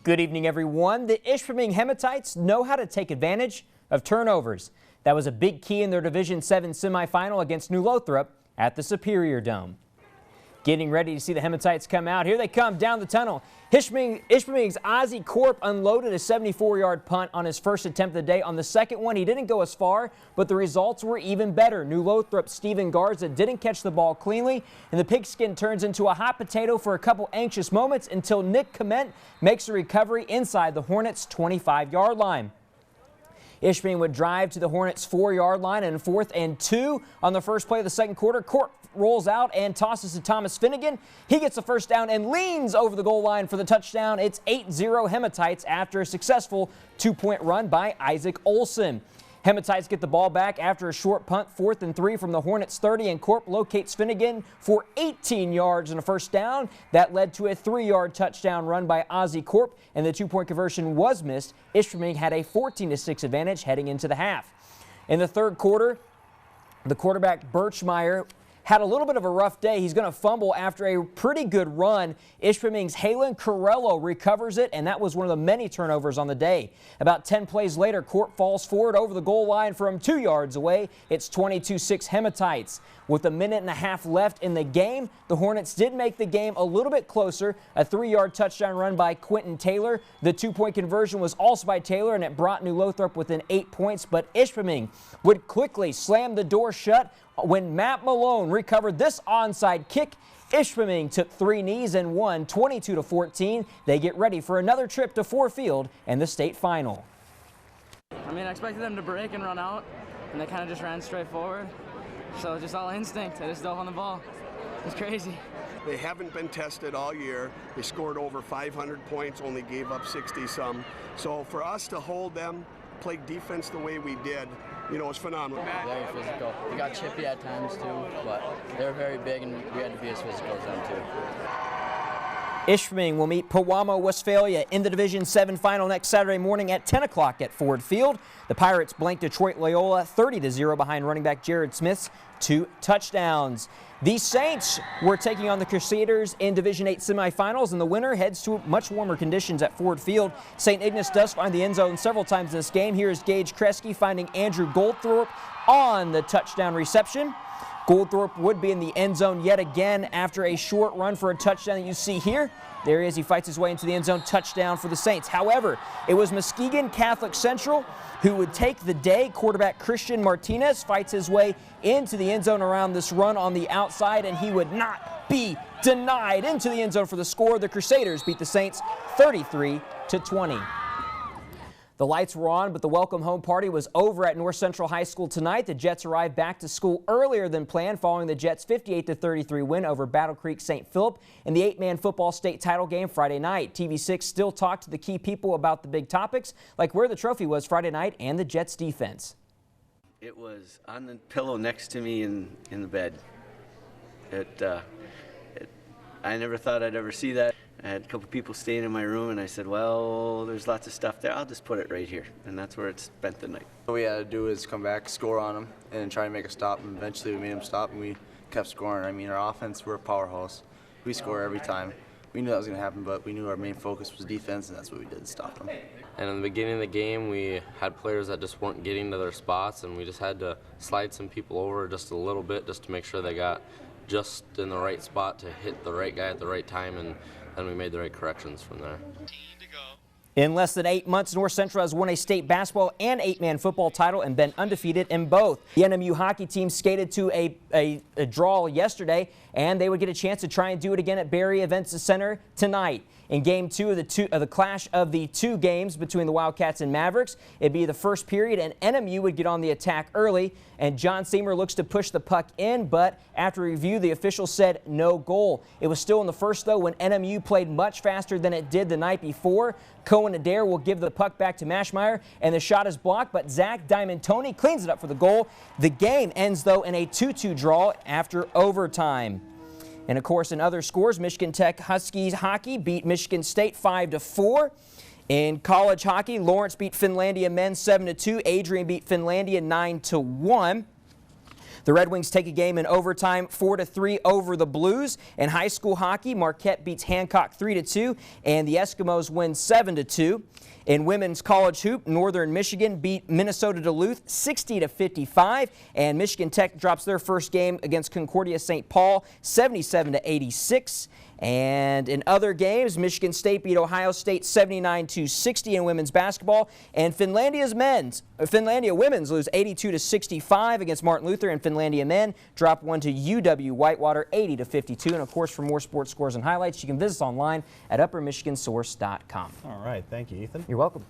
Good evening, everyone. The Ishpeming Hematites know how to take advantage of turnovers. That was a big key in their Division 7 semifinal against New Lothrop at the Superior Dome. Getting ready to see the Hematites come out. Here they come down the tunnel. Ishpeming's Ozzie Korp unloaded a 74-yard punt on his first attempt of the day. On the second one, he didn't go as far, but the results were even better. New Lothrop's Steven Garza didn't catch the ball cleanly, and the pigskin turns into a hot potato for a couple anxious moments until Nick Clement makes a recovery inside the Hornets' 25-yard line. Ishpeming would drive to the Hornets' 4-yard line, and 4th and 2 on the first play of the second quarter. Korp rolls out and tosses to Thomas Finnegan. He gets the first down and leans over the goal line for the touchdown. It's 8-0 Hematites after a successful 2-point run by Isaac Olson. Hematites get the ball back after a short punt, 4th and 3 from the Hornets 30, and Korp locates Finnegan for 18 yards and a first down. That led to a 3-yard touchdown run by Ozzie Korp, and the 2-point conversion was missed. Ishpeming had a 14-6 advantage heading into the half. In the third quarter, the quarterback Birchmeyer had a little bit of a rough day. He's going to fumble after a pretty good run. Ishpeming's Halen Corello recovers it, and that was one of the many turnovers on the day. About 10 plays later, Korp falls forward over the goal line from 2 yards away. It's 22-6 Hematites. With a minute and a half left in the game, the Hornets did make the game a little bit closer. A 3-yard touchdown run by Quentin Taylor. The 2-point conversion was also by Taylor, and it brought New Lothrop within 8 points, but Ishpeming would quickly slam the door shut when Matt Malone recovered this onside kick. Ishpeming took 3 knees and won 22-14. They get ready for another trip to Ford Field and the state final. I mean, I expected them to break and run out, and they kind of just ran straight forward. So just all instinct. I just dove on the ball. It's crazy. They haven't been tested all year. They scored over 500 points, only gave up 60-some. So for us to hold them, play defense the way we did, you know, it's phenomenal. Very physical. We got chippy at times too, but they were very big and we had to be as physical as them too. Ishpeming will meet Pewamo, Westphalia in the Division 7 final next Saturday morning at 10 o'clock at Ford Field. The Pirates blanked Detroit Loyola 30-0 behind running back Jared Smith's 2 touchdowns. The Saints were taking on the Crusaders in Division 8 semifinals, and the winner heads to much warmer conditions at Ford Field. St. Ignace does find the end zone several times in this game. Here is Gage Kresge finding Andrew Goldthorpe on the touchdown reception. Goldthorpe would be in the end zone yet again after a short run for a touchdown that you see here. There he is. He fights his way into the end zone. Touchdown for the Saints. However, it was Muskegon Catholic Central who would take the day. Quarterback Christian Martinez fights his way into the end zone around this run on the outside, and he would not be denied into the end zone for the score. The Crusaders beat the Saints 33-20. The lights were on, but the welcome home party was over at North Central High School tonight. The Jets arrived back to school earlier than planned following the Jets' 58-33 win over Battle Creek St. Philip in the 8-man football state title game Friday night. TV6 still talked to the key people about the big topics, like where the trophy was Friday night and the Jets' defense. It was on the pillow next to me in the bed. I never thought I'd ever see that. I had a couple people staying in my room, and I said, well, there's lots of stuff there. I'll just put it right here. And that's where it spent the night. What we had to do is come back, score on them, and try to make a stop. And eventually we made them stop, and we kept scoring. I mean, our offense, we're a powerhouse. We score every time. We knew that was going to happen, but we knew our main focus was defense, and that's what we did to stop them. And in the beginning of the game, we had players that just weren't getting to their spots, and we just had to slide some people over just a little bit just to make sure they got just in the right spot to hit the right guy at the right time, and then we made the right corrections from there. In less than 8 months, North Central has won a state basketball and 8-man football title and been undefeated in both. The NMU hockey team skated to a draw yesterday, and they would get a chance to try and do it again at Barrie Events Center tonight. In Game 2 of the clash of the 2 games between the Wildcats and Mavericks, it'd be the first period, and NMU would get on the attack early, and John Seymour looks to push the puck in, but after review, the official said no goal. It was still in the first, though, when NMU played much faster than it did the night before. Cohen Adair will give the puck back to Mashmeyer, and the shot is blocked, but Zach Diamond-Tony cleans it up for the goal. The game ends, though, in a 2-2 draw after overtime. And, of course, in other scores, Michigan Tech Huskies hockey beat Michigan State 5-4. In college hockey, Lawrence beat Finlandia men 7-2. Adrian beat Finlandia 9-1. The Red Wings take a game in overtime 4-3 over the Blues. In high school hockey, Marquette beats Hancock 3-2, and the Eskimos win 7-2. In women's college hoop, Northern Michigan beat Minnesota Duluth 60-55, and Michigan Tech drops their first game against Concordia St. Paul 77-86. And in other games, Michigan State beat Ohio State 79-60 in women's basketball, and Finlandia women's lose 82-65 against Martin Luther, and Finlandia men drop one to UW Whitewater 80-52. And of course, for more sports scores and highlights, you can visit us online at uppermichigansource.com. All right, thank you, Ethan. You're welcome.